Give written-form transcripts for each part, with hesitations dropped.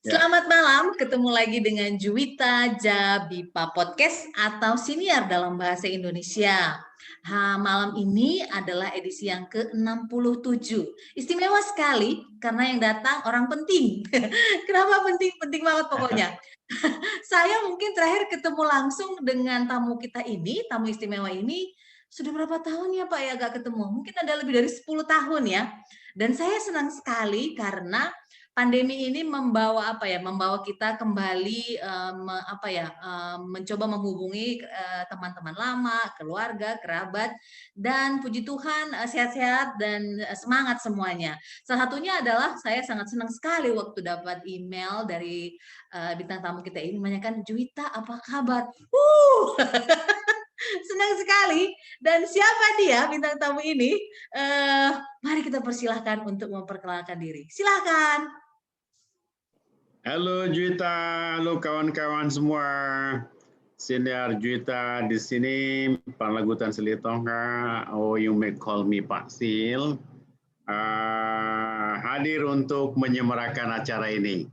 Ya. Selamat malam, ketemu lagi dengan Juwita Jabipa Podcast atau Siniar dalam Bahasa Indonesia. Malam ini adalah edisi yang ke-67. Istimewa sekali karena yang datang orang penting. Kenapa penting? Penting banget pokoknya. Saya mungkin terakhir ketemu langsung dengan tamu kita ini, tamu istimewa ini, sudah berapa tahun ya Pak ya gak ketemu? Mungkin ada lebih dari 10 tahun ya. Dan saya senang sekali karena pandemi ini membawa membawa kita kembali mencoba menghubungi teman-teman lama, keluarga, kerabat, dan puji Tuhan sehat-sehat dan semangat semuanya. Salah satunya adalah saya sangat senang sekali waktu dapat email dari bintang tamu kita ini menanyakan, Juwita apa kabar? Senang sekali. Dan siapa dia bintang tamu ini? Mari kita persilahkan untuk memperkenalkan diri. Silahkan. Halo Juwita, halo kawan-kawan semua. Senior Juwita di sini, Panlagutan Selitonga, or you may call me Pak Sil. Hadir untuk menyemarakan acara ini.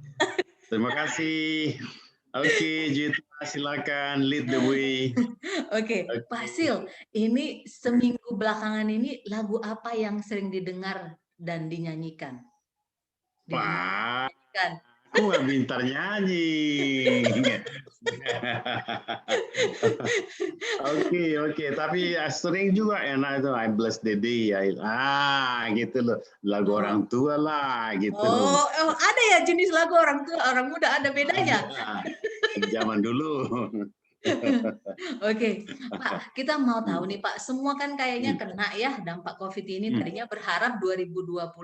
Terima kasih. Oke, Juwita, silakan lead the way. Oke, Pak Sil, ini seminggu belakangan ini lagu apa yang sering didengar dan dinyanyikan? Pak, aku nggak pintar nyanyi. Oke. Tapi sering juga enak itu I bless the day. Gitu loh. Lagu orang tua lah gitu. Oh, ada ya jenis lagu orang tua, orang muda ada bedanya. Zaman dulu. Oke, Pak, kita mau tahu nih Pak, semua kan kayaknya kena ya dampak COVID ini. Tadinya berharap 2021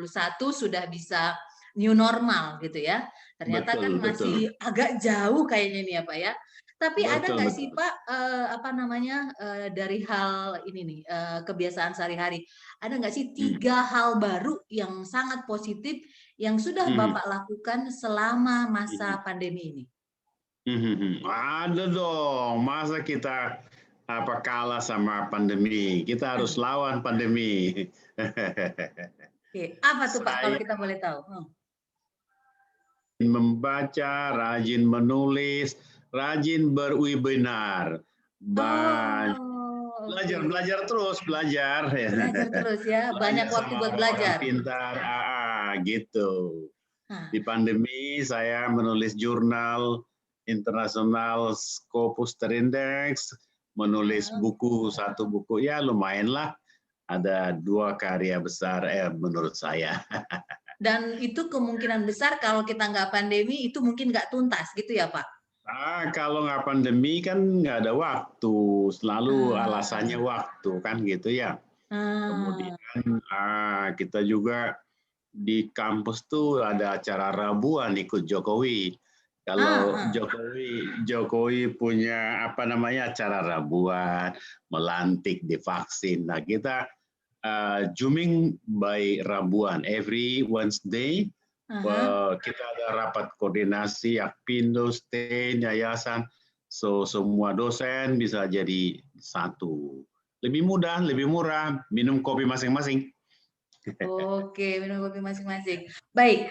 sudah bisa new normal gitu ya. Ternyata kan masih agak jauh kayaknya nih ya Pak ya. Tapi ada nggak sih Pak, dari hal ini nih, kebiasaan sehari-hari, ada nggak sih 3 hal baru yang sangat positif yang sudah Bapak lakukan selama masa pandemi ini? Ada dong, masa kita kalah sama pandemi? Kita harus lawan pandemi. Oke, apa tuh Pak kalau kita boleh tahu? Membaca, rajin menulis, rajin berwebinar, belajar terus. Belajar terus ya, banyak waktu buat belajar. Pintar, gitu. Di pandemi saya menulis jurnal internasional Scopus Terindex, menulis satu buku, ya lumayan lah. Ada 2 karya besar menurut saya. Dan itu kemungkinan besar kalau kita nggak pandemi itu mungkin nggak tuntas gitu ya Pak? Kalau nggak pandemi kan nggak ada waktu, selalu alasannya waktu kan gitu ya. Kemudian kita juga di kampus tuh ada acara Rabuan ikut Jokowi. Kalau Jokowi punya acara Rabuan, melantik, divaksin. Nah kita Zooming by Rabuan every Wednesday. Kita ada rapat koordinasi Akpindo, STEN, yayasan, so semua dosen bisa jadi satu. Lebih mudah, lebih murah, minum kopi masing-masing. Oke, minum kopi masing-masing. Baik,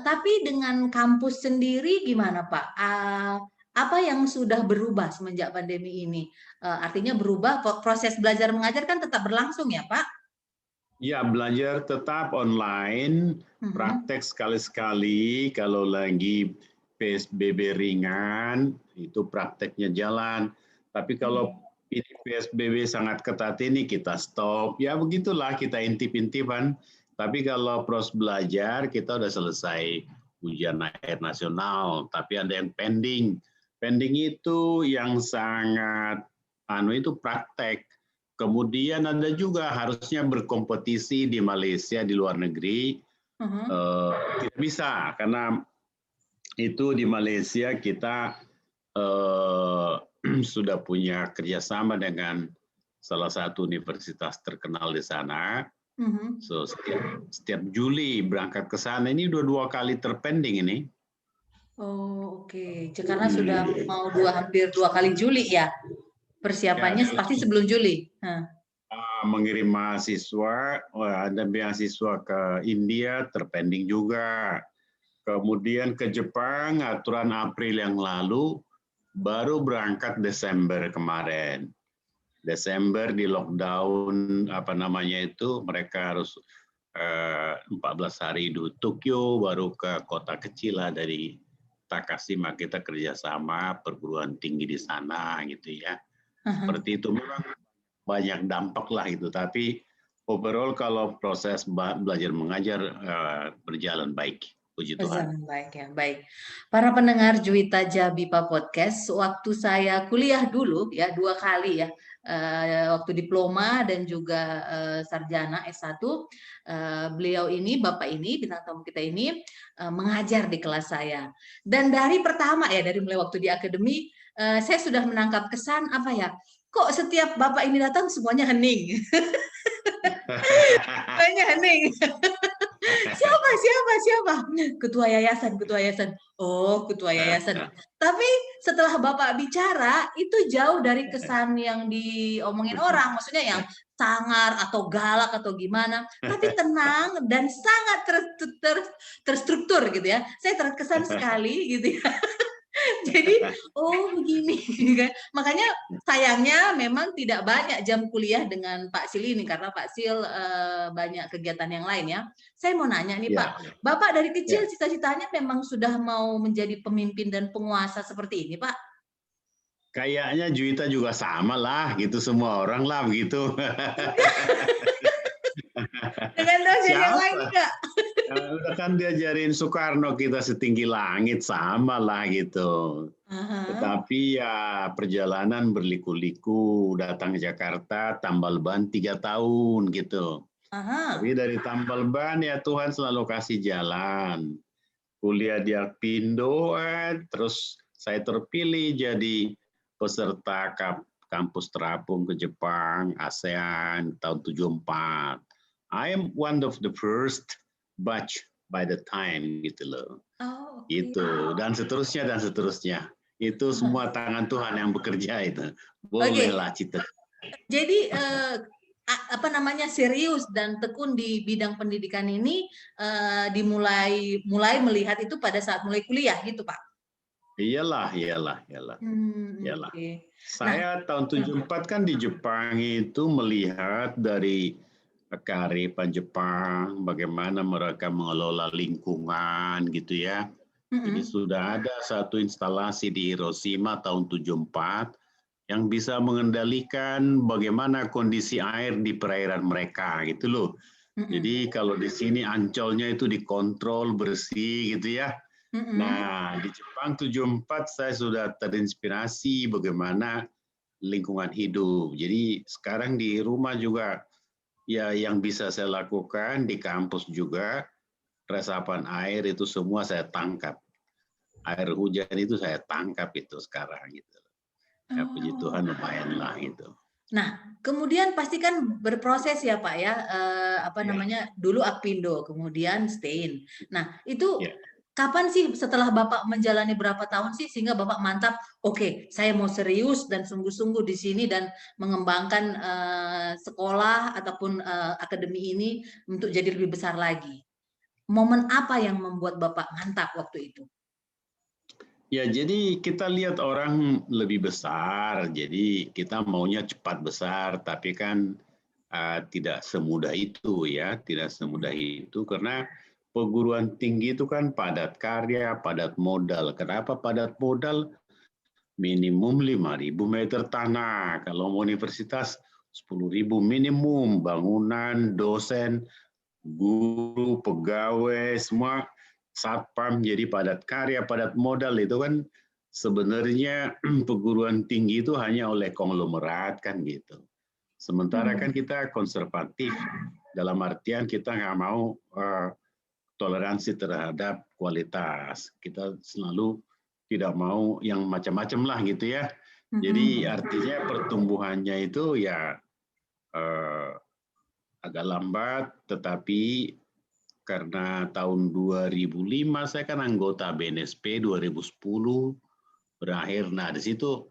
tapi dengan kampus sendiri gimana Pak? Apa yang sudah berubah semenjak pandemi ini? Artinya berubah, proses belajar mengajar kan tetap berlangsung ya Pak? Ya, belajar tetap online, praktek sekali-sekali, kalau lagi PSBB ringan, itu prakteknya jalan. Tapi kalau PSBB sangat ketat ini kita stop, ya begitulah kita intip-intipan. Tapi kalau proses belajar, kita udah selesai ujian akhir nasional, tapi ada yang pending. Pending itu yang sangat, itu praktek. Kemudian ada juga harusnya berkompetisi di Malaysia, di luar negeri. Tidak bisa, karena itu di Malaysia kita sudah punya kerjasama dengan salah satu universitas terkenal di sana. So, setiap Juli berangkat ke sana, ini udah 2 kali terpending ini. Oh, oke. Karena sudah mau hampir 2 kali Juli ya? Persiapannya pasti sebelum Juli. Mengirim mahasiswa, ada beasiswa ke India terpending juga. kemudian ke Jepang aturan April yang lalu, baru berangkat Desember kemarin. Desember di lockdown mereka harus 14 hari di Tokyo, baru ke kota kecil lah dari Takashima, kita kerjasama perguruan tinggi di sana gitu ya. Seperti itu, memang banyak dampak lah itu, tapi overall kalau proses belajar mengajar berjalan baik. Puji Tuhan. Berjalan baik ya, baik. Para pendengar Juwita Jabipa Podcast, waktu saya kuliah dulu ya 2 kali ya, waktu diploma dan juga sarjana S1, beliau ini, Bapak ini, bintang tamu kita ini mengajar di kelas saya. Dan dari pertama ya, dari mulai waktu di akademi, saya sudah menangkap kesan apa ya, kok setiap Bapak ini datang semuanya hening. Semuanya hening. Siapa? Ketua yayasan. Oh, ketua yayasan. Tapi setelah Bapak bicara, itu jauh dari kesan yang diomongin orang. Maksudnya yang sangar atau galak atau gimana. Tapi tenang dan sangat terstruktur gitu ya. Saya terkesan sekali gitu ya. Jadi, oh begini kan. Makanya sayangnya memang tidak banyak jam kuliah dengan Pak Sil ini karena Pak Sil banyak kegiatan yang lain ya. Saya mau nanya nih Pak, Bapak dari kecil cita-citanya memang sudah mau menjadi pemimpin dan penguasa seperti ini Pak? Kayaknya Juwita juga sama lah, gitu semua orang lah begitu. Dengan dosen yang lain enggak? Udah kan diajarin Soekarno kita setinggi langit, sama lah gitu. Tetapi ya perjalanan berliku-liku, datang ke Jakarta, tambal ban 3 tahun gitu. Tapi dari tambal ban ya Tuhan selalu kasih jalan. Kuliah di Apindo, terus saya terpilih jadi peserta kampus terapung ke Jepang, ASEAN tahun 74. I am one of the first batch by the time gitu loh. Oh, okay. Itu dan seterusnya. Itu semua tangan Tuhan yang bekerja itu. Bolehlah cita. Jadi serius dan tekun di bidang pendidikan ini mulai melihat itu pada saat mulai kuliah gitu Pak? Iyalah. Okay. Saya tahun 74 kan di Jepang itu melihat dari kearifan Jepang, bagaimana mereka mengelola lingkungan gitu ya. Jadi sudah ada satu instalasi di Hiroshima tahun 74 yang bisa mengendalikan bagaimana kondisi air di perairan mereka gitu loh. Jadi kalau di sini Ancolnya itu dikontrol bersih gitu ya. Nah, di Jepang 74 saya sudah terinspirasi bagaimana lingkungan hidup. Jadi sekarang di rumah juga ya yang bisa saya lakukan di kampus juga, resapan air itu semua saya tangkap. Air hujan itu saya tangkap itu sekarang gitu. Ya puji Tuhan lumayan lah gitu. Nah, kemudian pasti kan berproses ya Pak ya, dulu Apindo, kemudian Stein. Nah, itu kapan sih setelah Bapak menjalani berapa tahun sih sehingga Bapak mantap, oke, saya mau serius dan sungguh-sungguh di sini dan mengembangkan sekolah ataupun akademi ini untuk jadi lebih besar lagi. Momen apa yang membuat Bapak mantap waktu itu? Ya, jadi kita lihat orang lebih besar, jadi kita maunya cepat besar, tapi kan tidak semudah itu ya, tidak semudah itu karena perguruan tinggi itu kan padat karya, padat modal. Kenapa padat modal? Minimum 5.000 meter tanah, kalau universitas 10.000 minimum, bangunan, dosen, guru, pegawai, semua satpam, jadi padat karya, padat modal itu kan sebenarnya perguruan tinggi itu hanya oleh konglomerat kan gitu. Sementara kan kita konservatif, dalam artian kita nggak mau toleransi terhadap kualitas. Kita selalu tidak mau yang macam-macam lah gitu ya. Jadi artinya pertumbuhannya itu ya agak lambat, tetapi karena tahun 2005 saya kan anggota BNSP, 2010 berakhir. Nah, di situ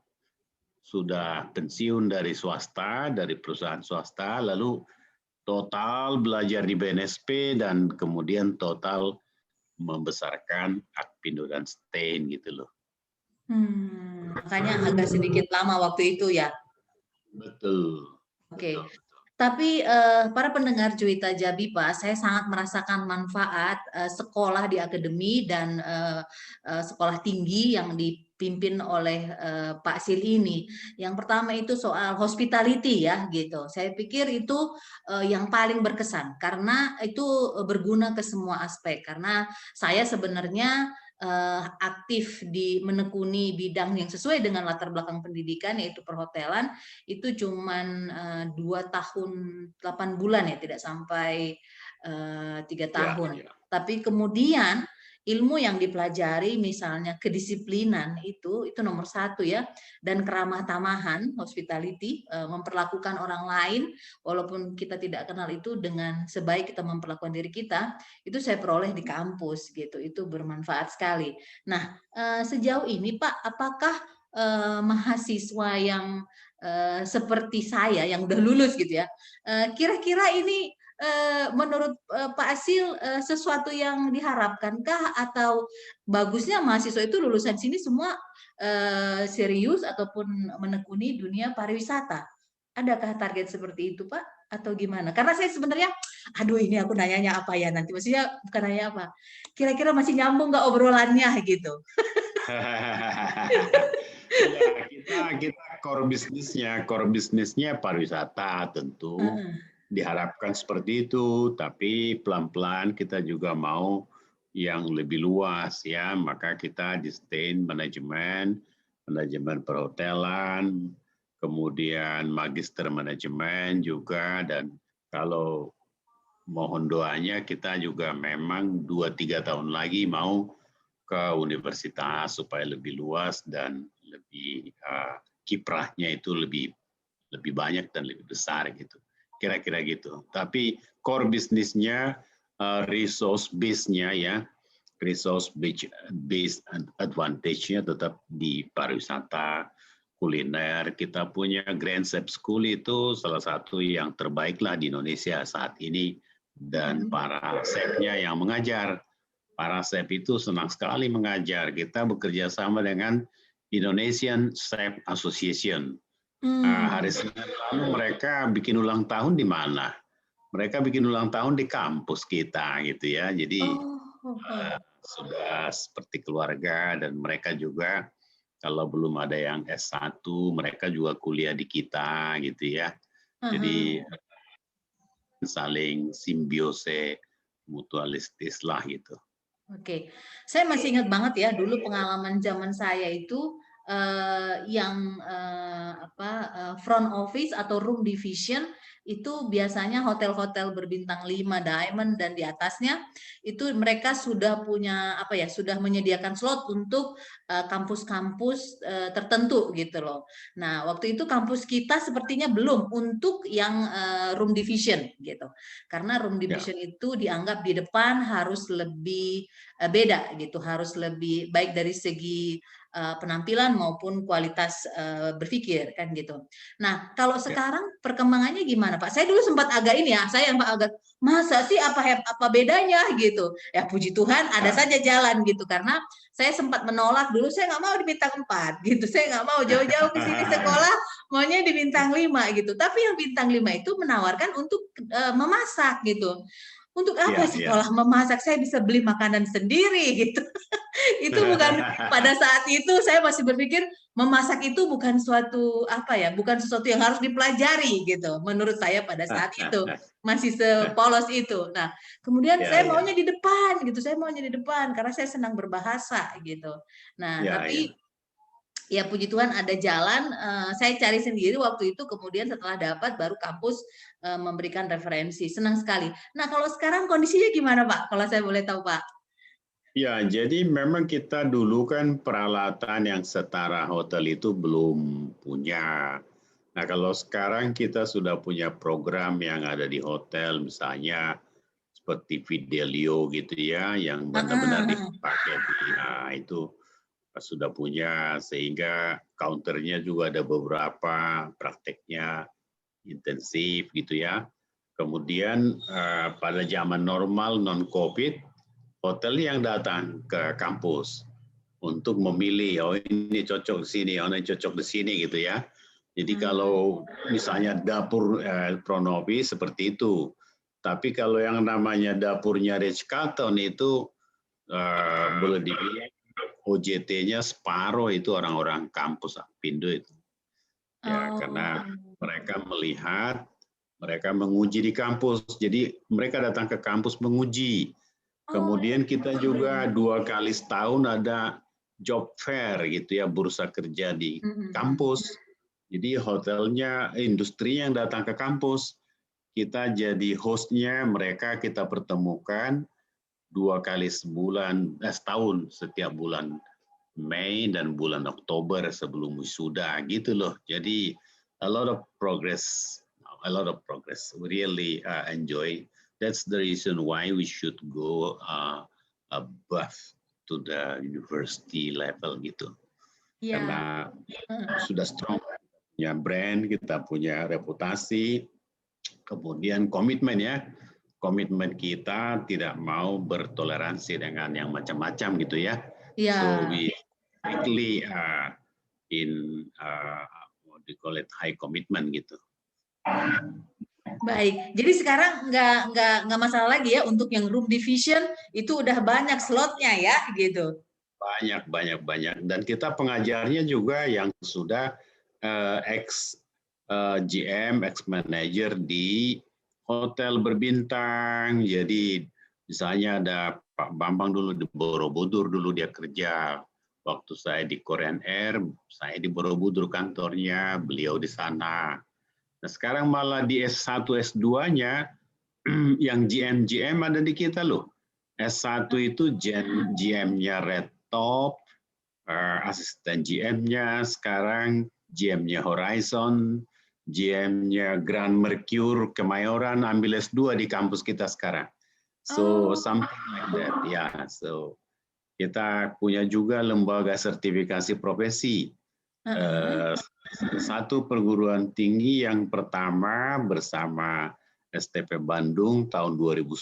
sudah pensiun dari swasta, dari perusahaan swasta, lalu total belajar di BNSP dan kemudian total membesarkan Akpindo dan Stain gitu loh. Makanya agak sedikit lama waktu itu ya. Betul. Oke. Betul. Tapi para pendengar Juwita Jabi, Pak, saya sangat merasakan manfaat sekolah di akademi dan sekolah tinggi yang dipimpin oleh Pak Sil ini. Yang pertama itu soal hospitality ya, gitu. Saya pikir itu yang paling berkesan karena itu berguna ke semua aspek. Karena saya sebenarnya aktif di menekuni bidang yang sesuai dengan latar belakang pendidikan yaitu perhotelan itu cuman 2 tahun 8 bulan ya, tidak sampai 3 tahun. Ya. Tapi kemudian ilmu yang dipelajari misalnya kedisiplinan itu nomor 1 ya, dan keramah tamahan hospitality, memperlakukan orang lain walaupun kita tidak kenal itu dengan sebaik kita memperlakukan diri kita, itu saya peroleh di kampus gitu. Itu bermanfaat sekali. Nah, sejauh ini Pak, apakah mahasiswa yang seperti saya yang udah lulus gitu ya, kira-kira ini menurut Pak Asil sesuatu yang diharapkankah atau bagusnya mahasiswa itu lulusan sini semua serius ataupun menekuni dunia pariwisata? Adakah target seperti itu Pak atau gimana? Karena saya sebenarnya, aduh ini aku nanyanya apa ya nanti, maksudnya bukan nanya apa, kira-kira masih nyambung nggak obrolannya gitu? Ya, kita core bisnisnya pariwisata tentu diharapkan seperti itu, tapi pelan-pelan kita juga mau yang lebih luas ya, maka kita di Stain manajemen perhotelan, kemudian magister manajemen juga, dan kalau mohon doanya kita juga memang 2-3 tahun lagi mau ke universitas supaya lebih luas dan lebih kiprahnya itu lebih banyak dan lebih besar gitu. Kira-kira gitu. Tapi core bisnisnya resource base-nya ya, resource based advantage-nya tetap di pariwisata, kuliner. Kita punya Grand Chef School itu salah satu yang terbaik lah di Indonesia saat ini, dan para chefnya yang mengajar. Para chef itu senang sekali mengajar. Kita bekerja sama dengan Indonesian Chef Association. Hari Senin lalu mereka bikin ulang tahun di mana? Mereka bikin ulang tahun di kampus kita gitu ya. Jadi sudah seperti keluarga, dan mereka juga kalau belum ada yang S1, mereka juga kuliah di kita gitu ya. Jadi saling simbiose mutualistis lah gitu. Oke, saya masih ingat banget ya dulu pengalaman zaman saya itu yang front office atau room division itu biasanya hotel-hotel berbintang 5 diamond dan di atasnya itu mereka sudah punya sudah menyediakan slot untuk kampus-kampus tertentu gitu loh. Nah, waktu itu kampus kita sepertinya belum untuk yang room division gitu. Karena room division itu dianggap di depan harus lebih beda gitu, harus lebih baik dari segi penampilan maupun kualitas berpikir kan gitu. Nah, kalau sekarang perkembangannya gimana Pak? Saya dulu sempat agak ini ya, saya agak masa sih apa bedanya gitu. Ya puji Tuhan ada saja jalan gitu, karena saya sempat menolak dulu, saya nggak mau di bintang 4 gitu. Saya nggak mau jauh-jauh ke sini sekolah, maunya di bintang 5 gitu. Tapi yang bintang 5 itu menawarkan untuk memasak gitu. Untuk apa sekolah memasak? Saya bisa beli makanan sendiri gitu. Itu bukan, pada saat itu saya masih berpikir memasak itu bukan suatu bukan sesuatu yang harus dipelajari gitu. Menurut saya pada saat itu masih sepolos itu. Nah, kemudian saya maunya di depan gitu. Saya maunya di depan karena saya senang berbahasa gitu. Nah, tapi ya puji Tuhan ada jalan, saya cari sendiri waktu itu, kemudian setelah dapat baru kampus memberikan referensi. Senang sekali. Nah, kalau sekarang kondisinya gimana Pak? Kalau saya boleh tahu Pak. Ya, jadi memang kita dulu kan peralatan yang setara hotel itu belum punya. Nah, kalau sekarang kita sudah punya program yang ada di hotel, misalnya seperti Fidelio gitu ya, yang benar-benar dipakai. Nah, itu sudah punya, sehingga counternya juga ada beberapa, prakteknya intensif gitu ya. Kemudian pada zaman normal non-COVID hotel yang datang ke kampus untuk memilih, oh ini cocok di sini, oh ini cocok di sini gitu ya. Jadi kalau misalnya dapur Pronovi seperti itu, tapi kalau yang namanya dapurnya Ritz-Carlton itu boleh dibilang OJT-nya separuh itu orang-orang kampus Apindo itu. Ya, karena mereka melihat, mereka menguji di kampus. Jadi mereka datang ke kampus menguji. Kemudian kita juga 2 kali setahun ada job fair gitu ya, bursa kerja di kampus. Jadi hotelnya, industri yang datang ke kampus, kita jadi hostnya, mereka kita pertemukan 2 kali setahun, setiap bulan Mei dan bulan Oktober sebelum wisuda gitu loh. Jadi a lot of progress. We really enjoy. That's the reason why we should go above to the university level gitu. Karena sudah strong, punya brand, kita punya reputasi, kemudian komitmen ya. Komitmen kita tidak mau bertoleransi dengan yang macam-macam gitu ya. So we strictly in what do you call it, high commitment gitu. Baik, jadi sekarang nggak masalah lagi ya untuk yang room division itu udah banyak slotnya ya gitu. Banyak. Dan kita pengajarnya juga yang sudah ex GM, ex manager di hotel berbintang. Jadi misalnya ada Pak Bambang dulu di Borobudur, dulu dia kerja. Waktu saya di Korean Air, saya di Borobudur kantornya, beliau di sana. Nah sekarang malah di S1, S2-nya yang GM ada di kita loh. S1 itu GM-nya Red Top, asisten GM-nya sekarang GM-nya Horizon, GM-nya Grand Mercure Kemayoran, ambil S2 di kampus kita sekarang. So something like that, ya. Yeah. So kita punya juga lembaga sertifikasi profesi. Satu perguruan tinggi yang pertama bersama STP Bandung tahun 2010,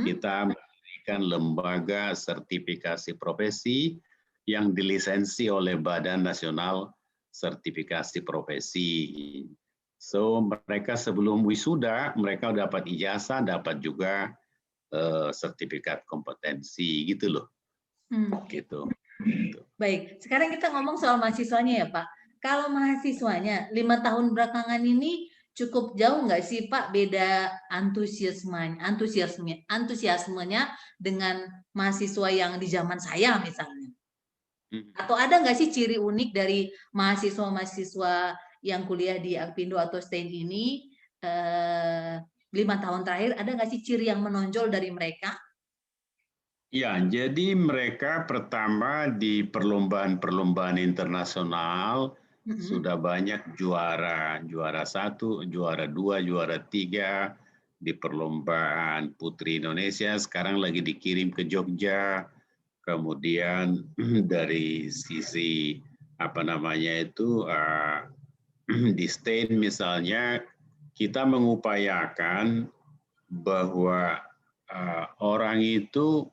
kita mendirikan lembaga sertifikasi profesi yang dilisensi oleh Badan Nasional Sertifikasi Profesi. So mereka sebelum wisuda, mereka dapat ijazah, dapat juga sertifikat kompetensi gitu loh. Gitu. Baik, sekarang kita ngomong soal mahasiswanya ya Pak. Kalau mahasiswanya 5 tahun belakangan ini cukup jauh nggak sih Pak beda antusiasmenya dengan mahasiswa yang di zaman saya misalnya? Atau ada nggak sih ciri unik dari mahasiswa-mahasiswa yang kuliah di Apindo atau STAIN ini 5 tahun terakhir, ada nggak sih ciri yang menonjol dari mereka? Ya, jadi mereka pertama di perlombaan-perlombaan internasional sudah banyak juara 1, juara 2, juara 3 di perlombaan Putri Indonesia. Sekarang lagi dikirim ke Jogja. Kemudian dari sisi di STAIN misalnya kita mengupayakan bahwa orang itu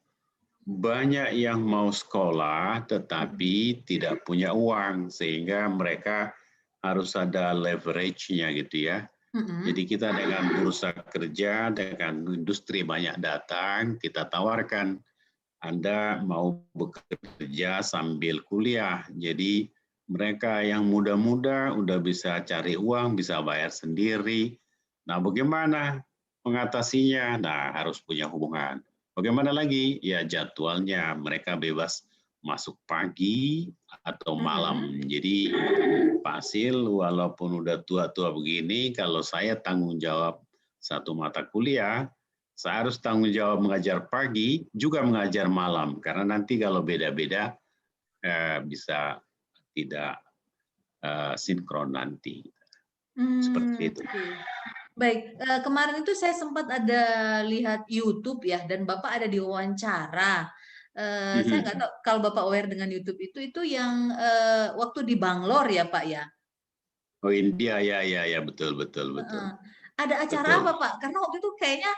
banyak yang mau sekolah tetapi tidak punya uang sehingga mereka harus ada leverage-nya gitu ya. Jadi kita dengan bursa kerja, dengan industri banyak datang, kita tawarkan Anda mau bekerja sambil kuliah. Jadi mereka yang muda-muda udah bisa cari uang, bisa bayar sendiri. Nah, bagaimana mengatasinya? Nah, harus punya hubungan. Bagaimana lagi? Ya jadwalnya mereka bebas masuk pagi atau malam. Jadi Pak Sil walaupun udah tua-tua begini, kalau saya tanggung jawab satu mata kuliah, saya harus tanggung jawab mengajar pagi, juga mengajar malam. Karena nanti kalau beda-beda bisa tidak sinkron nanti. Seperti itu. Baik, kemarin itu saya sempat ada lihat YouTube ya, dan Bapak ada diwawancara. Saya nggak tahu kalau Bapak aware dengan YouTube itu yang waktu di Bangalore ya Pak ya? Oh India, ya betul. Ada acara Betul. apa, Pak? Karena waktu itu kayaknya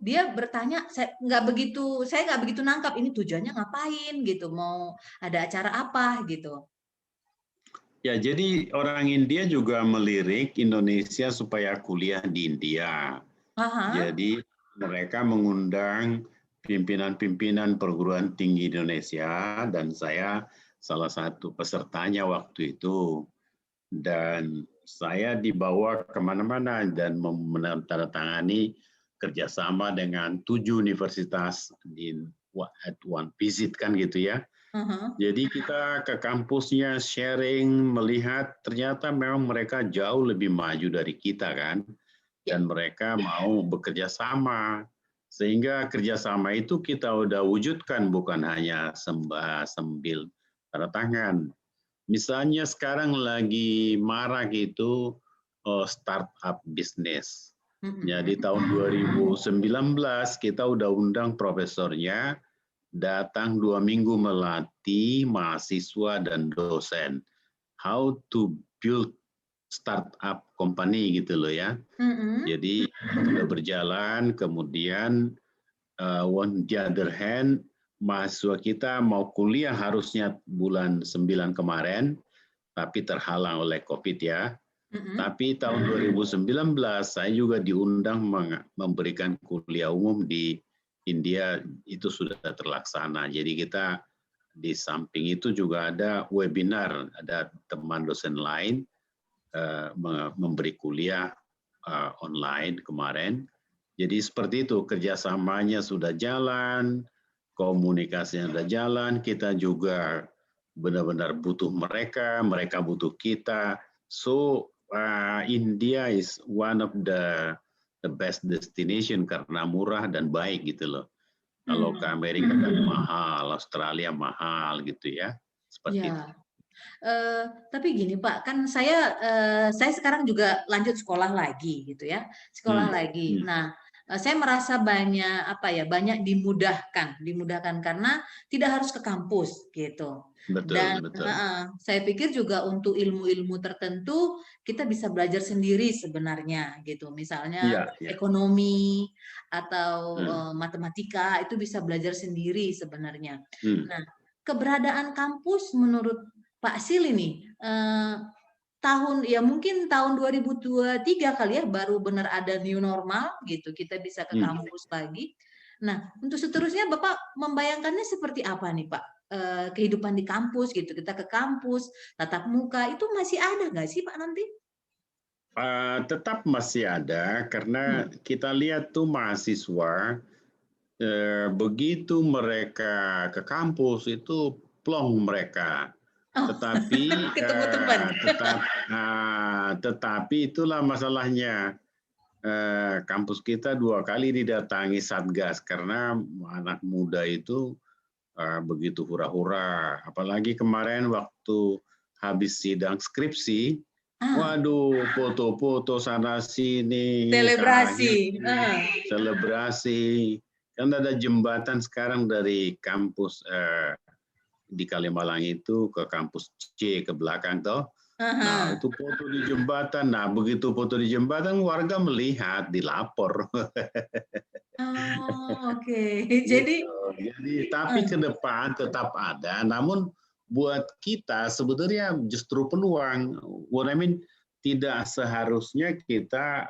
dia bertanya, saya nggak begitu nangkap ini tujuannya ngapain gitu, mau ada acara apa gitu. Ya, jadi orang India juga melirik Indonesia supaya kuliah di India. Aha. Jadi mereka mengundang pimpinan-pimpinan perguruan tinggi Indonesia dan saya salah satu pesertanya waktu itu. Dan saya dibawa kemana-mana dan menandatangani kerjasama dengan 7 universitas di at one visit kan gitu ya. Aha. Jadi kita ke kampusnya sharing, melihat ternyata memang mereka jauh lebih maju dari kita kan. Ya. Dan mereka mau bekerja sama. Sehingga kerjasama itu kita udah wujudkan bukan hanya sambil tanda tangan. Misalnya sekarang lagi marak itu startup bisnis. Jadi Mm-mm. tahun 2019 kita udah undang profesornya datang 2 minggu melatih mahasiswa dan dosen how to build startup company gitu loh ya. Mm-mm. Jadi sudah berjalan, kemudian on the other hand, mahasiswa kita mau kuliah harusnya bulan 9 kemarin, tapi terhalang oleh COVID ya. Mm-mm. Tapi tahun 2019 saya juga diundang memberikan kuliah umum di India, itu sudah terlaksana. Jadi kita di samping itu juga ada webinar, ada teman dosen lain memberi kuliah online kemarin. Jadi seperti itu, kerjasamanya sudah jalan, komunikasinya sudah jalan, kita juga benar-benar butuh mereka, mereka butuh kita. So India is one of the best destination karena murah dan baik gitu loh. Kalau ke Mm. Amerika kan mahal, Australia mahal gitu ya, seperti itu. Ya. Tapi gini Pak, kan saya sekarang juga lanjut sekolah lagi gitu ya, sekolah Hmm, lagi. hmm, Nah, saya merasa banyak dimudahkan karena tidak harus ke kampus gitu. betul, Dan betul. saya pikir juga untuk ilmu-ilmu tertentu kita bisa belajar sendiri sebenarnya gitu. Misalnya Iya, iya. ekonomi atau Hmm, matematika itu bisa belajar sendiri sebenarnya. hmm. Nah, keberadaan kampus menurut Pak Sil ini mungkin tahun 2023 kali ya baru benar ada new normal gitu, kita bisa ke Hmm. kampus lagi. Nah, untuk seterusnya Bapak membayangkannya seperti apa nih Pak? Kehidupan di kampus gitu, kita ke kampus tatap muka itu masih ada nggak sih Pak nanti? Tetap masih ada karena Hmm. kita lihat tuh mahasiswa begitu mereka ke kampus itu plong mereka. Oh, Tetapi ketemu teman. tetapi itulah masalahnya. Kampus kita 2 kali didatangi Satgas karena anak muda itu begitu hura-hura. Apalagi kemarin waktu habis sidang skripsi, Ah, waduh, foto-foto sana sini, ke selebrasi. akhirnya selebrasi. Kan ada jembatan sekarang dari kampus di Kalimalang itu ke kampus C ke belakang toh. Nah, Aha. itu foto di jembatan. Nah, begitu foto di jembatan warga melihat, dilapor. Oh, oke. Jadi, Gitu. Jadi tapi eh, ke depan tetap ada, namun buat kita sebetulnya justru peluang. What I mean, tidak seharusnya kita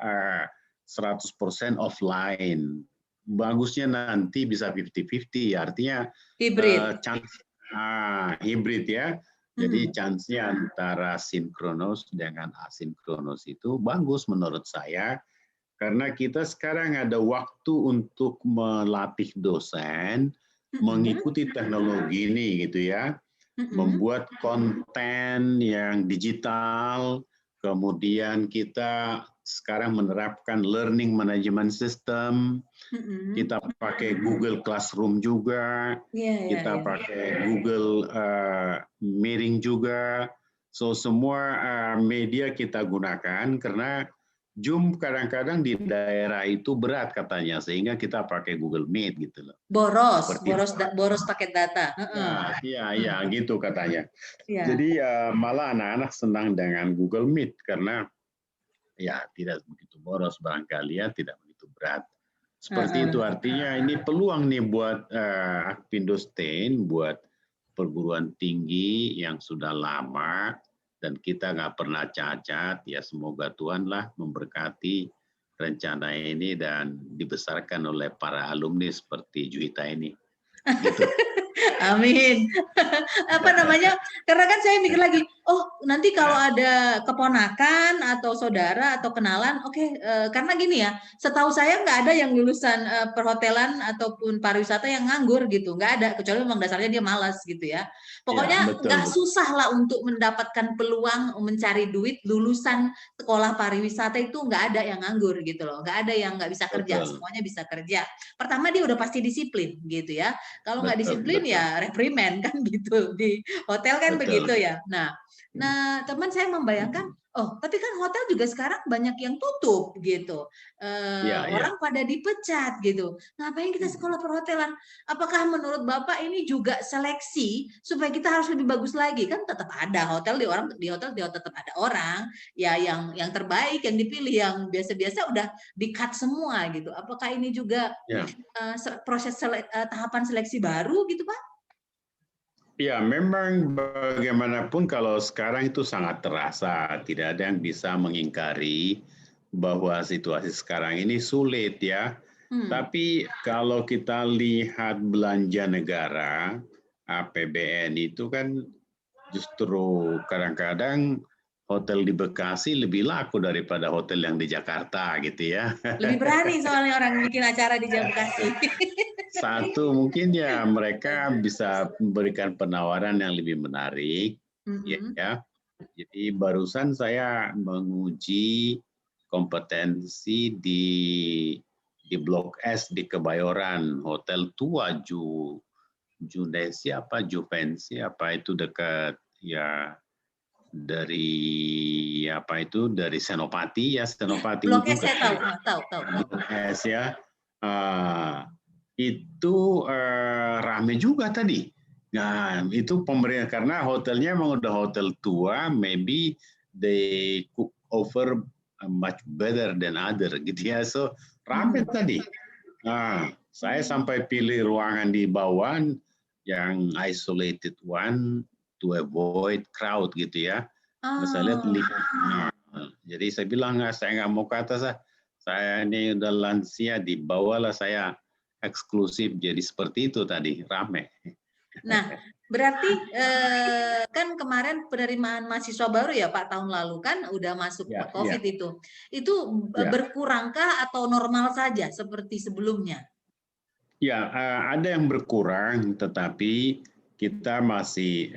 100% offline. Bagusnya nanti bisa 50-50, artinya hibrid. chance hibrid ya. Jadi Hmm. chance-nya antara sinkronus dengan asinkronus itu bagus menurut saya karena kita sekarang ada waktu untuk melatih dosen Mm-mm. mengikuti teknologi ini gitu ya, Mm-mm. membuat konten yang digital, kemudian kita sekarang menerapkan learning management system, Mm-mm. kita pakai Google Classroom juga, Iya, iya, kita iya. pakai Google Meeting juga, so semua media kita gunakan karena Zoom kadang-kadang di daerah itu berat katanya, sehingga kita pakai Google Meet gitu loh. Boros, Seperti itu. boros paket data. Heeh. Ya, iya, Hmm. iya, gitu katanya. Iya. Jadi malah anak-anak senang dengan Google Meet karena ya tidak begitu boros barangkali ya, tidak begitu berat. Seperti Heeh. itu artinya ini peluang nih buat Apindo Stain, buat perguruan tinggi yang sudah lama dan kita nggak pernah cacat. Ya semoga Tuhan lah memberkati rencana ini dan dibesarkan oleh para alumni seperti Juwita ini. Gitu. Amin. Apa namanya? Karena kan saya mikir lagi, oh nanti kalau ada keponakan atau saudara atau kenalan, oke, karena gini ya, setahu saya nggak ada yang lulusan perhotelan ataupun pariwisata yang nganggur gitu, nggak ada, kecuali memang dasarnya dia malas gitu ya. Ya, Pokoknya betul, nggak betul. susah lah untuk mendapatkan peluang mencari duit lulusan sekolah pariwisata itu nggak ada yang nganggur gitu loh, nggak ada yang nggak bisa kerja, Betul, semuanya bisa kerja. Pertama dia udah pasti disiplin gitu ya. Kalau nggak betul, disiplin betul, ya reprimen kan gitu di hotel kan begitu betul. ya. Nah teman saya membayangkan, oh tapi kan hotel juga sekarang banyak yang tutup gitu. Ya, ya. Orang pada dipecat gitu. Ngapain kita sekolah perhotelan? Apakah menurut Bapak ini juga seleksi supaya kita harus lebih bagus lagi? Kan tetap ada hotel di hotel tetap ada orang ya yang terbaik yang dipilih, yang biasa-biasa udah di-cut semua gitu. Apakah ini juga Ya. proses tahapan seleksi baru gitu Pak? Ya, memang bagaimanapun kalau sekarang itu sangat terasa, tidak ada yang bisa mengingkari bahwa situasi sekarang ini sulit ya. Hmm. Tapi kalau kita lihat belanja negara, APBN itu kan justru kadang-kadang hotel di Bekasi lebih laku daripada hotel yang di Jakarta gitu ya. Lebih berani soalnya orang bikin acara di Jam Bekasi. Satu mungkin ya mereka bisa memberikan penawaran yang lebih menarik Mhm. ya. Jadi barusan saya menguji kompetensi di Blok S di Kebayoran, hotel tua Junesi apa Juvensi apa itu dekat ya dari apa itu dari Senopati ya Iya, Senopati Blok S juga saya tahu, tahu, tahu, tahu. Blok S ya. Ah, itu rame juga tadi. Nah, itu pemerintah karena hotelnya memang udah hotel tua, maybe they could offer much better than other gitu ya. So rame Mhm. tadi. Nah, saya sampai pilih ruangan di bawah yang isolated one to avoid crowd gitu ya. Nah, saya lihat Oh. jadi saya bilang saya nggak mau ke atas saya ini udah lansia di bawah lah saya eksklusif jadi seperti itu tadi rame. Nah, berarti kan kemarin penerimaan mahasiswa baru ya Pak tahun lalu kan udah masuk Ya, COVID ya, itu. Itu ya, berkurangkah atau normal saja seperti sebelumnya? ya. Ada yang berkurang, tetapi kita masih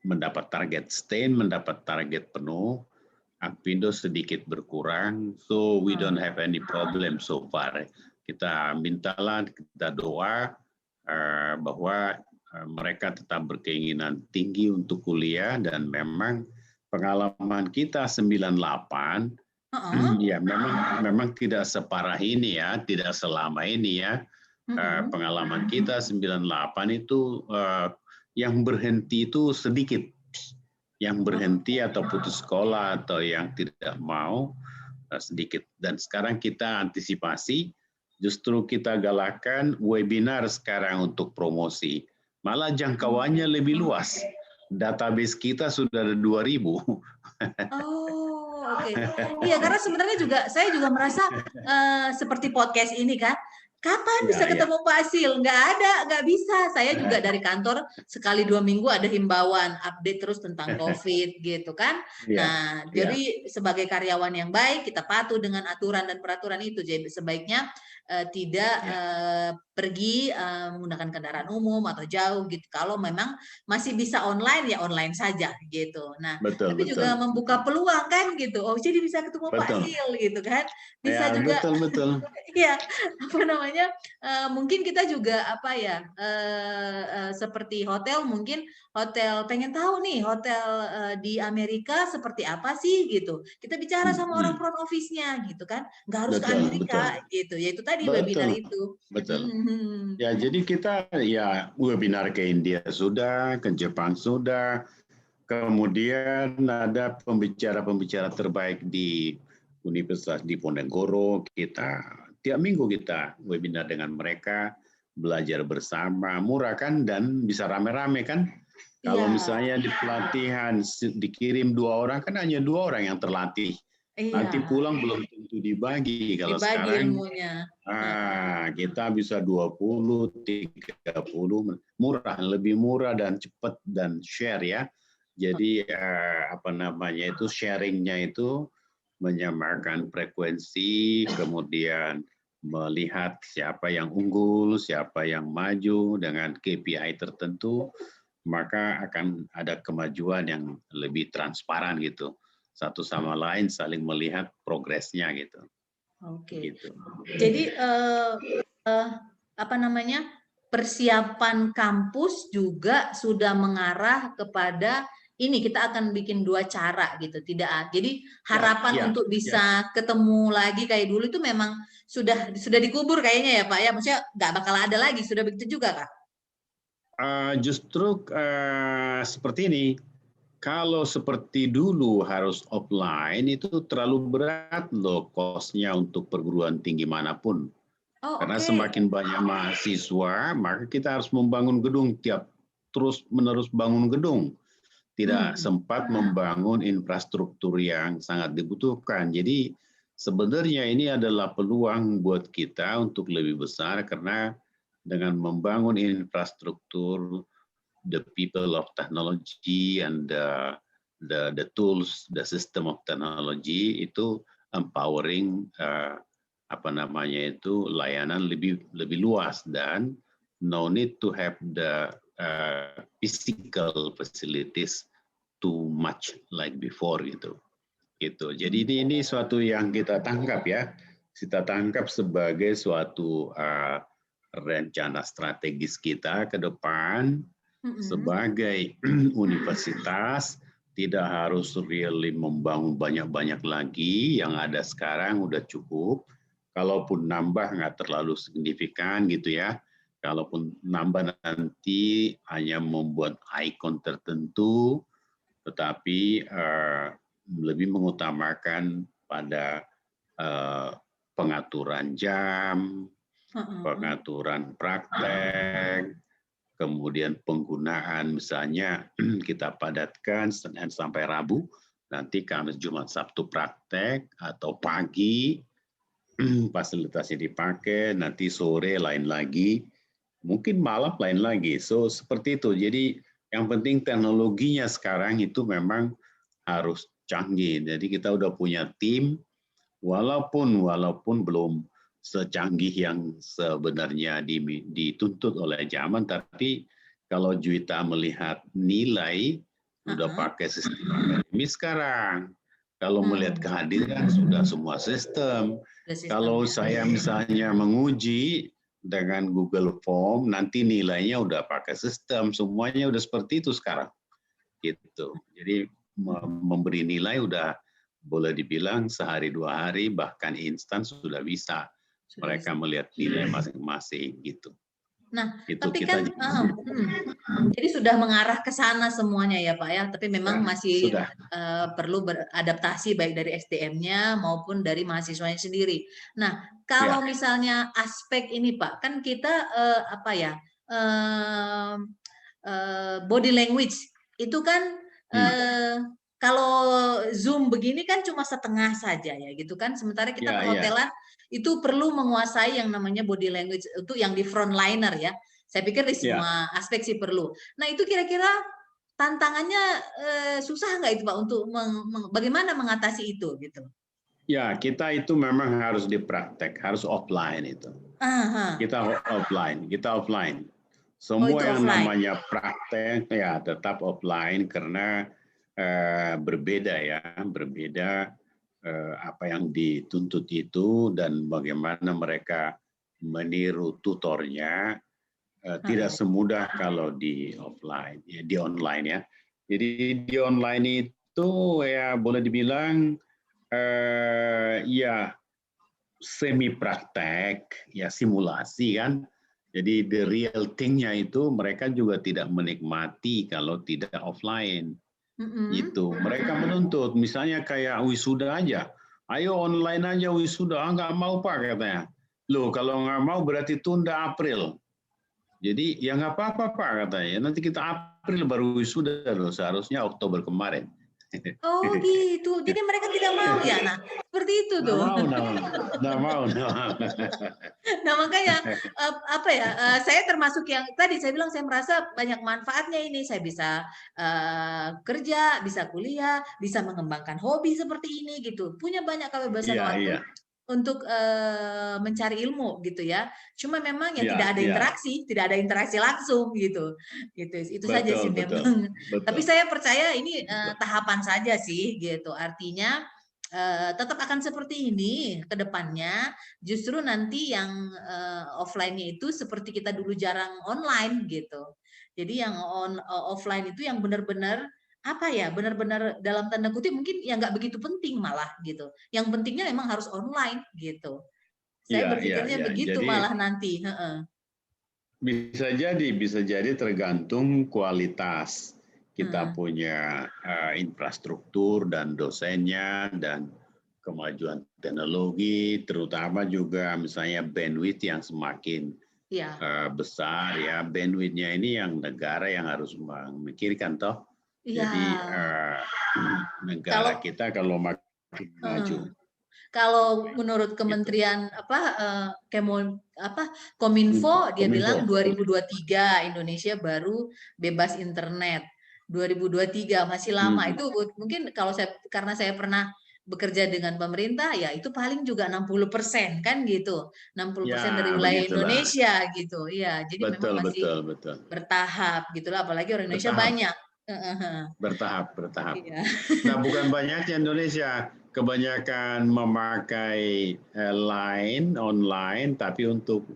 mendapat target stain, mendapat target penuh. Apindo sedikit berkurang, so we don't have any problem so far. Kita mintalah, kita doa bahwa mereka tetap berkeinginan tinggi untuk kuliah dan memang pengalaman kita 98 Heeh. ya memang tidak separah ini ya, tidak selama ini ya. Mhm. Pengalaman kita 98 itu yang berhenti itu sedikit. Yang berhenti atau putus sekolah atau yang tidak mau sedikit. Dan sekarang kita antisipasi, justru kita galakan webinar sekarang untuk promosi. Malah jangkauannya lebih luas. Database kita sudah ada 2.000. Oh, oke. Iya, karena sebenarnya juga saya juga merasa seperti podcast ini kan, kapan bisa Ya, ya. ketemu Pak Sil? Nggak ada, nggak bisa. Saya juga dari kantor sekali 2 minggu ada himbauan update terus tentang COVID gitu kan. Ya, Nah, ya, jadi sebagai karyawan yang baik kita patuh dengan aturan dan peraturan itu. Jadi sebaiknya tidak ya. pergi menggunakan kendaraan umum atau jauh gitu. Kalau memang masih bisa online ya online saja gitu. Nah, Betul, tapi juga betul, membuka betul. peluang kan gitu. Oh, jadi bisa ketemu Pak Betul. Sil gitu kan. Bisa Ya, juga betul, betul. iya, apa namanya, mungkin kita juga apa ya, seperti hotel mungkin hotel pengen tahu nih hotel, di Amerika seperti apa sih gitu. Kita bicara sama orang Hmm. front office-nya gitu kan, nggak harus ke Betul, betul. Amerika gitu, ya itu tadi webinar Betul, itu. betul. Mhm. Ya, jadi kita ya webinar ke India sudah, ke Jepang sudah, Kemudian ada pembicara-pembicara terbaik di Universitas Diponegoro. Kita tiap minggu kita webinar dengan mereka, belajar bersama, murah kan dan bisa rame-rame kan. Kalau misalnya di pelatihan dikirim 2 orang kan hanya 2 orang yang terlatih. Nanti pulang belum tentu dibagi. Kalau sekarang ilmunya. Kita bisa 20, 30, murah, lebih murah dan cepat dan share ya. Jadi sharingnya itu menyamakan frekuensi, kemudian melihat siapa yang unggul, siapa yang maju dengan KPI tertentu, maka akan ada kemajuan yang lebih transparan gitu. Satu sama lain saling melihat progresnya gitu. Oke. Gitu. Jadi persiapan kampus juga sudah mengarah kepada ini, kita akan bikin 2 cara gitu, tidak. Jadi harapan untuk bisa ketemu lagi kayak dulu itu memang sudah dikubur kayaknya ya Pak ya, maksudnya nggak bakal ada lagi, sudah begitu juga Kak? Justru seperti ini. Kalau seperti dulu harus offline itu terlalu berat loh cost-nya untuk perguruan tinggi manapun. Karena semakin banyak mahasiswa, maka kita harus membangun gedung terus-menerus bangun gedung. Tidak sempat membangun infrastruktur yang sangat dibutuhkan. Jadi sebenarnya ini adalah peluang buat kita untuk lebih besar karena dengan membangun infrastruktur, the people of technology and the tools, the system of technology itu empowering layanan lebih luas dan no need to have the physical facilities too much like before gitu. Jadi ini suatu yang kita tangkap ya, kita tangkap sebagai suatu rencana strategis kita ke depan. Sebagai universitas tidak harus really membangun banyak-banyak lagi, yang ada sekarang udah cukup. Kalaupun nambah nggak terlalu signifikan gitu ya. Kalaupun nambah nanti hanya membuat ikon tertentu, tetapi lebih mengutamakan pada pengaturan jam, pengaturan praktek, kemudian penggunaan misalnya kita padatkan Senin sampai Rabu, nanti Kamis, Jumat, Sabtu praktek, atau pagi fasilitasnya dipakai, nanti sore lain lagi, mungkin malam lain lagi. So seperti itu. Jadi yang penting teknologinya sekarang itu memang harus canggih. Jadi kita udah punya tim, walaupun belum secanggih yang sebenarnya dituntut oleh zaman, tapi kalau Juwita melihat nilai, sudah pakai sistem akademis sekarang. Kalau melihat kehadiran, sudah semua sistem. Kalau saya misalnya menguji dengan Google Form, nanti nilainya udah pakai sistem, semuanya udah seperti itu sekarang. Gitu. Jadi memberi nilai udah boleh dibilang sehari 2 hari, bahkan instan sudah bisa. Mereka melihat nilai masing-masing gitu. Nah, tapi kan jadi sudah mengarah ke sana semuanya ya Pak ya, tapi memang masih perlu beradaptasi baik dari SDM-nya maupun dari mahasiswanya sendiri. Nah, kalau misalnya aspek ini Pak, kan kita body language itu kan kalau Zoom begini kan cuma setengah saja ya gitu kan, sementara kita perhotelan itu perlu menguasai yang namanya body language itu yang di frontliner ya. Saya pikir di semua aspek sih perlu. Nah itu kira-kira tantangannya susah nggak itu Pak untuk bagaimana mengatasi itu gitu? Ya kita itu memang harus dipraktek, harus offline itu. Kita offline. Semua yang namanya praktek ya tetap offline karena berbeda apa yang dituntut itu dan bagaimana mereka meniru tutornya tidak semudah kalau di offline, di online ya. Jadi di online itu ya boleh dibilang ya semi praktek, ya simulasi kan. Jadi the real thing-nya itu mereka juga tidak menikmati kalau tidak offline. Itu mereka menuntut, misalnya kayak wisuda aja, ayo online aja wisuda, nggak mau Pak katanya. Loh kalau nggak mau berarti tunda April. Jadi ya nggak apa-apa Pak katanya, nanti kita April baru wisuda loh, seharusnya Oktober kemarin. Oh gitu, jadi mereka tidak mau ya. Nah, seperti itu Nggak tuh. mau, nggak mau. Nah makanya apa ya? Saya termasuk yang tadi saya bilang saya merasa banyak manfaatnya ini. Saya bisa kerja, bisa kuliah, bisa mengembangkan hobi seperti ini gitu. Punya banyak kebebasan Iya, waktu iya, untuk mencari ilmu gitu ya. Cuma memang ya iya, iya, tidak ada interaksi langsung gitu. Gitu. Itu saja betul, sih betul, memang. Tapi betul, saya percaya ini betul. tahapan saja sih gitu. Artinya tetap akan seperti ini ke depannya. Justru nanti yang offline-nya itu seperti kita dulu jarang online gitu. Jadi yang offline itu yang benar-benar apa ya, benar-benar dalam tanda kutip mungkin yang nggak begitu penting malah gitu. Yang pentingnya memang harus online gitu. Saya Iya, iya, berpikirnya iya. begitu Jadi malah nanti. Heeh. bisa jadi tergantung kualitas kita Hmm. punya infrastruktur dan dosennya dan kemajuan teknologi, terutama juga misalnya bandwidth yang semakin Iya, besar ya, bandwidthnya ini yang negara yang harus memikirkan toh. iya. Jadi negara Kalau kita kalau makin heeh. maju Kalau menurut gitu. Kementerian Kominfo dia Kominfo. bilang 2023 Indonesia baru bebas internet. 2023 masih lama. Hmm. Itu mungkin kalau saya karena saya pernah bekerja dengan pemerintah ya itu paling juga 60% kan gitu. 60% dari Ya, wilayah begitulah. Indonesia gitu. Iya, jadi memang Betul, masih betul, betul. bertahap gitulah apalagi orang Indonesia Bertahap. banyak. Heeh. Bertahap, bertahap. Iya. Nah, bukan banyaknya Indonesia, kebanyakan memakai line online, tapi untuk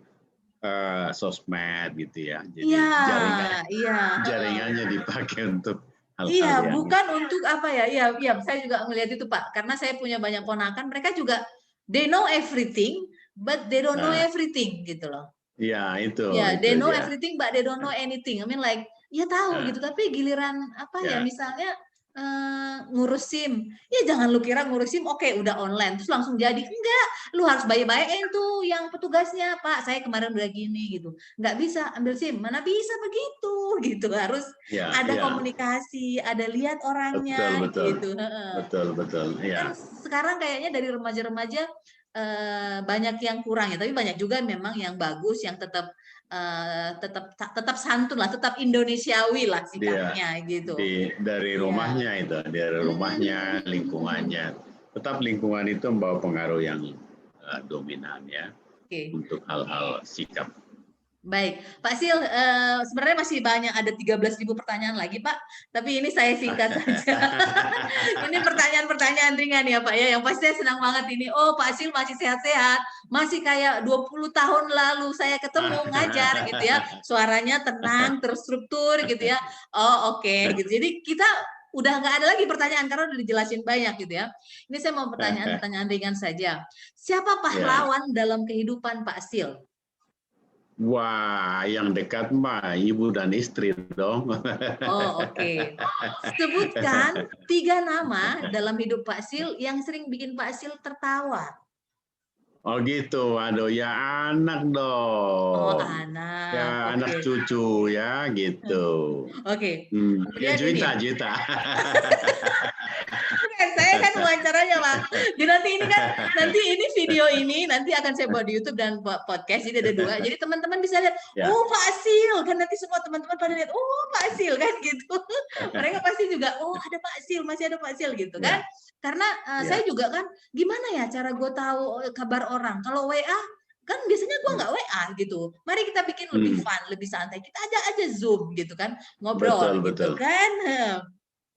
sosmed gitu ya. Iya, Jadi iya, heeh. jaringannya dipakai untuk Iya, hal-hal yang bukan untuk apa ya? Iya, iya, saya juga melihat itu, Pak. Karena saya punya banyak ponakan, mereka juga they know everything, but they don't know nah, everything gitu loh. ya Ya, itu they know dia. everything, but they don't know anything. I mean like, ya tahu Nah, gitu, tapi giliran apa ya? ya, Misalnya ngurus SIM, ya jangan lu kira ngurus SIM, oke udah online, terus langsung jadi. Enggak, lu harus bayar-bayarin tuh yang petugasnya, Pak. Saya kemarin udah gini gitu. Nggak bisa ambil SIM, mana bisa begitu gitu. Harus ya, ada ya, komunikasi, ada lihat betul, orangnya betul, gitu. Heeh. betul, betul, Ini kan ya. sekarang kayaknya dari remaja-remaja banyak yang kurang ya, tapi banyak juga memang yang bagus, yang tetap tetap santun lah, tetap Indonesiawi lah Dia sikapnya gitu. dari Iya. rumahnya itu, dari rumahnya, lingkungannya. Tetap lingkungan itu membawa pengaruh yang dominan ya Oke. untuk hal-hal sikap. Baik, Pak Sil, sebenarnya masih banyak ada 13.000 pertanyaan lagi, Pak. Tapi ini saya singkat saja. Ini pertanyaan-pertanyaan ringan ya, Pak ya. Yang pasti saya senang banget ini. Oh, Pak Sil masih sehat-sehat. Masih kayak 20 tahun lalu saya ketemu ngajar gitu ya. Suaranya tenang, terstruktur gitu ya. Oh, oke gitu. Jadi kita udah nggak ada lagi pertanyaan karena udah dijelasin banyak gitu ya. Ini saya mau pertanyaan-pertanyaan ringan saja. Siapa Ya, pahlawan dalam kehidupan Pak Sil? wah, yang dekat mah ibu dan istri dong. Oh, oke. Sebutkan 3 nama dalam hidup Pak Sil yang sering bikin Pak Sil tertawa. Oh gitu, aduh ya anak Oh, dong. anak. Ya anak Oke. cucu ya gitu. Oke. Ya Kemudian ini. Juwita, Juwita. Bukan, saya kan wawancaranya, Pak. Jadi nanti ini video ini nanti akan saya buat di YouTube dan podcast. Jadi ada 2. Jadi teman-teman bisa lihat, Ya, oh Pak Sil. Kan nanti semua teman-teman pada lihat, oh Pak Sil kan gitu. Mereka pasti juga, oh ada Pak Sil, masih ada Pak Sil gitu kan. ya, Karena saya ya. juga kan, gimana ya cara gue tahu kabar orang. Kalau WA, kan biasanya gue nggak WA gitu. Mari kita bikin lebih Hmm, fun, lebih santai. Kita aja Zoom gitu kan, ngobrol betul, gitu betul, kan.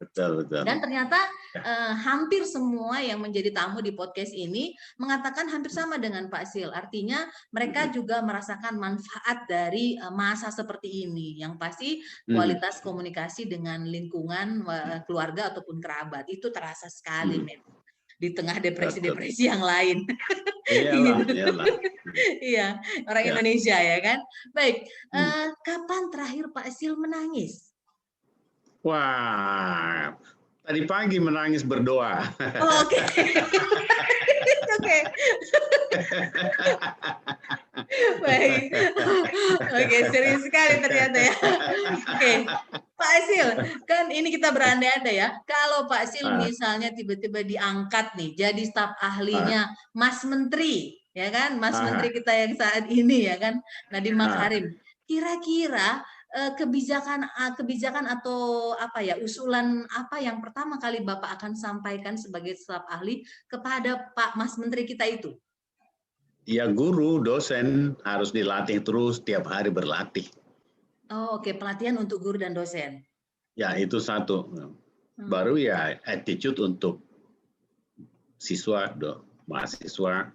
betul, betul. Dan ternyata Ya. hampir semua yang menjadi tamu di podcast ini mengatakan hampir sama dengan Pak Sil. Artinya mereka Hmm, juga merasakan manfaat dari masa seperti ini. Yang pasti hmm, kualitas komunikasi dengan lingkungan keluarga ataupun kerabat itu terasa sekali hmm, memang di tengah betul. depresi-depresi yang lain. Iyalah, Gitu. iyalah. Iya, orang Ya. Indonesia ya kan. Baik, Hmm. kapan terakhir Pak Sil menangis? Wah, tadi pagi menangis berdoa. Oh, oke. Oke. Baik. Oke, serius sekali ternyata ya. Oke. Pak Sil, kan ini kita berandai-andai ya. Kalau Pak Sil Ah, misalnya tiba-tiba diangkat nih jadi staf ah, ahlinya Mas Menteri, ya kan? Mas ah, Menteri kita yang saat ini ya kan, Nadiem ah. Makarim. Kira-kira kebijakan atau apa ya usulan apa yang pertama kali Bapak akan sampaikan sebagai staf ahli kepada Pak Mas Menteri kita itu? Ya guru, dosen harus dilatih terus, tiap hari berlatih. Oh, oke, pelatihan untuk guru dan dosen. Ya itu satu. Baru Oke. ya attitude untuk siswa, mahasiswa,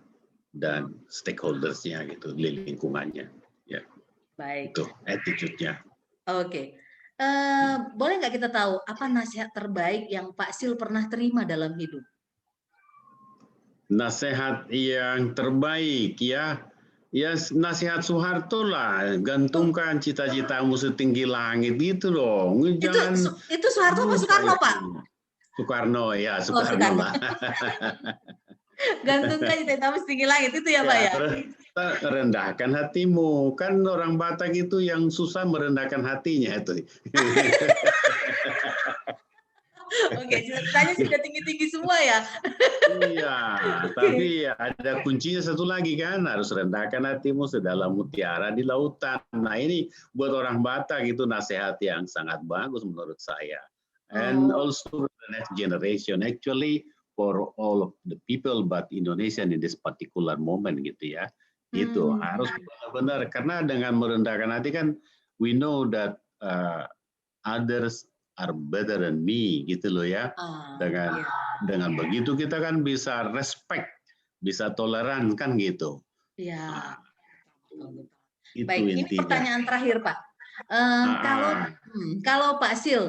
dan stakeholders-nya gitu, di lingkungannya. Ya, Baik, itu attitude-nya. oke. Boleh nggak kita tahu apa nasihat terbaik yang Pak Sil pernah terima dalam hidup? Nasihat yang terbaik ya, ya nasihat Soeharto lah, Oh, gantungkan cita-citamu setinggi langit gitu dong. itu Jangan itu Soeharto apa lupa Soekarno, Pak? itu. Soekarno ya, Oh, Soekarno Soekarno. lah. Gantungkan cita-citamu setinggi langit itu ya, Pak Ya, ya? rendahkan hatimu. Kan orang Batak itu yang susah merendahkan hatinya itu. Oke, cita-citanya sih udah tinggi-tinggi semua ya. Iya, tapi ada kuncinya satu lagi kan, harus rendahkan hatimu sedalam mutiara di lautan. Nah ini buat orang Batak itu nasihat yang sangat bagus menurut saya. And Oh, also the next generation, actually for all of the people, but Indonesian in this particular moment gitu ya. Gitu, harus hmm. benar-benar, karena dengan merendahkan hati kan, we know that others are better than me gitu loh ya. Dengan Ya, begitu kita kan bisa respect, bisa toleran kan gitu. ya. Nah, Betul, betul. itu Baik, ini intinya. pertanyaan terakhir, Pak. Kalau Ah, kalau Pak Sil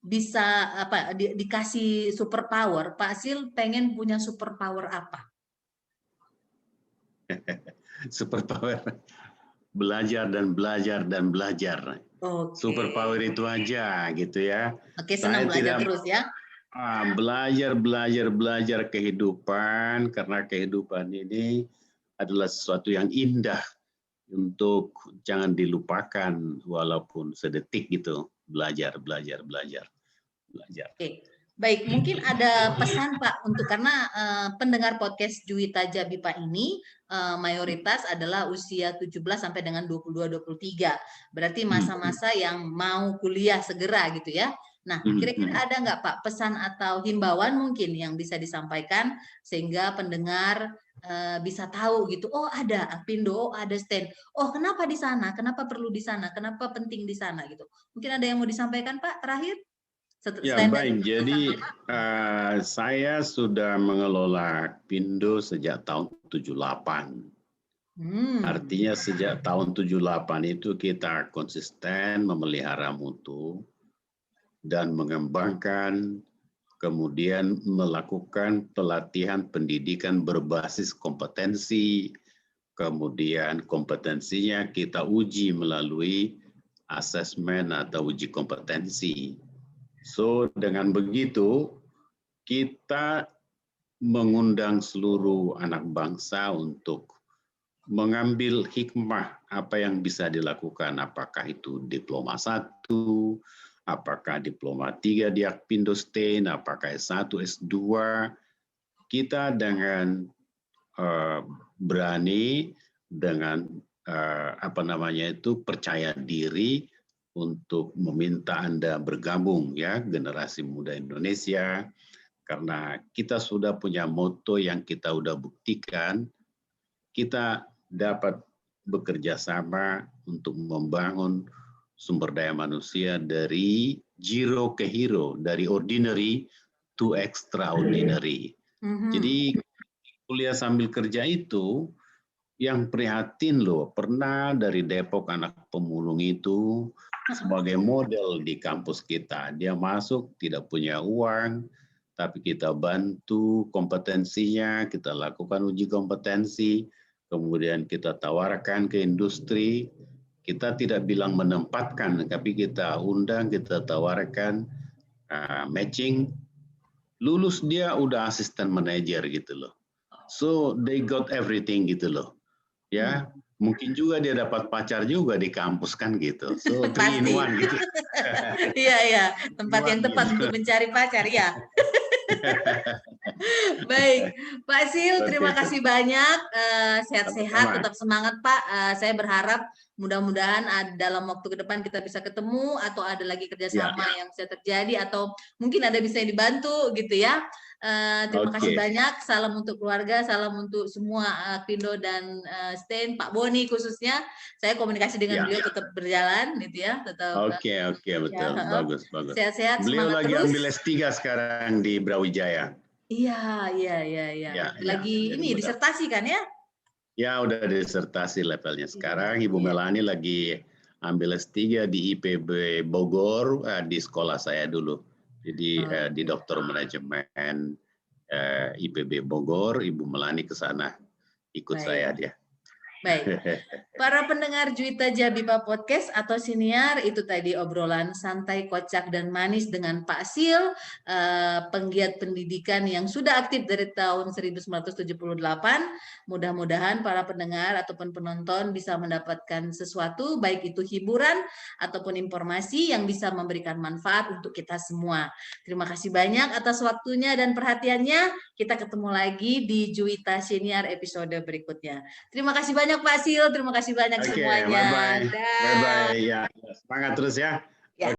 bisa apa dikasih super power, Pak Sil pengen punya super power apa? super power, belajar dan belajar dan belajar. Oke. Super power itu aja gitu ya. Oke, senang Saya belajar tidak terus ya. belajar kehidupan, karena kehidupan ini adalah sesuatu yang indah untuk jangan dilupakan walaupun sedetik gitu. Belajar, belajar, belajar, belajar. Oke. Baik, mungkin ada pesan Pak untuk karena pendengar podcast Juwita Jabipa ini mayoritas adalah usia 17 sampai dengan 22-23. Berarti masa-masa yang mau kuliah segera gitu ya. Nah, kira-kira ada nggak Pak pesan atau himbauan mungkin yang bisa disampaikan sehingga pendengar bisa tahu gitu. Oh, ada Apindo, oh, ada stand. Oh, kenapa di sana? Kenapa perlu di sana? Kenapa penting di sana gitu. Mungkin ada yang mau disampaikan Pak terakhir? Ya Selain dari baik, pesan jadi Bapak. saya sudah mengelola Pindo sejak tahun 78. Hmm. Artinya sejak tahun 78 itu kita konsisten memelihara mutu dan mengembangkan, kemudian melakukan pelatihan pendidikan berbasis kompetensi, kemudian kompetensinya kita uji melalui asesmen atau uji kompetensi. So dengan begitu kita mengundang seluruh anak bangsa untuk mengambil hikmah apa yang bisa dilakukan, apakah itu diploma 1, apakah diploma 3 di Akpindo Stain, apakah S1, S2, kita dengan berani, dengan percaya diri untuk meminta Anda bergabung ya, generasi muda Indonesia, karena kita sudah punya moto yang kita sudah buktikan, kita dapat bekerja sama untuk membangun sumber daya manusia dari zero ke hero, dari ordinary to extraordinary. Jadi kuliah sambil kerja itu yang prihatin loh, pernah dari Depok anak pemulung itu sebagai model di kampus kita. Dia masuk tidak punya uang, tapi kita bantu kompetensinya, kita lakukan uji kompetensi, kemudian kita tawarkan ke industri, kita tidak bilang menempatkan, tapi kita undang, kita tawarkan matching. Lulus dia udah asisten manajer gitu loh. So they got everything gitu loh. Ya, mungkin juga dia dapat pacar juga di kampus kan gitu. So 3 in 1 gitu. Iya, iya, tempat yang tepat untuk mencari pacar ya. Baik, Pak Sil, terima kasih banyak. Sehat-sehat, tetap semangat Pak. Saya berharap mudah-mudahan dalam waktu ke depan kita bisa ketemu atau ada lagi kerjasama yang bisa terjadi atau mungkin ada bisa dibantu gitu ya. Terima kasih banyak. Salam untuk keluarga, salam untuk semua Pindo dan Stain, Pak Boni khususnya. Saya komunikasi dengan beliau tetap berjalan gitu ya. Oke, betul. Ya, bagus. Sehat-sehat, beliau semangat lagi terus. Ambil S3 sekarang di Brawijaya. Iya. Lagi ini disertasi kan ya? Ya, udah disertasi levelnya sekarang. Ibu Melani lagi ambil S3 di IPB Bogor, di sekolah saya dulu. Jadi di Doktor Manajemen IPB Bogor, Ibu Melani ke sana ikut saya dia. Baik, para pendengar Juwita Jabipa Podcast atau Siniar, itu tadi obrolan santai, kocak, dan manis dengan Pak Sil, penggiat pendidikan yang sudah aktif dari tahun 1978. Mudah-mudahan para pendengar ataupun penonton bisa mendapatkan sesuatu, baik itu hiburan ataupun informasi yang bisa memberikan manfaat untuk kita semua. Terima kasih banyak atas waktunya dan perhatiannya. Kita ketemu lagi di Juwita Siniar episode berikutnya. Terima kasih banyak Pak Sil, terima kasih banyak semuanya. Bye-bye. Ya, semangat terus ya.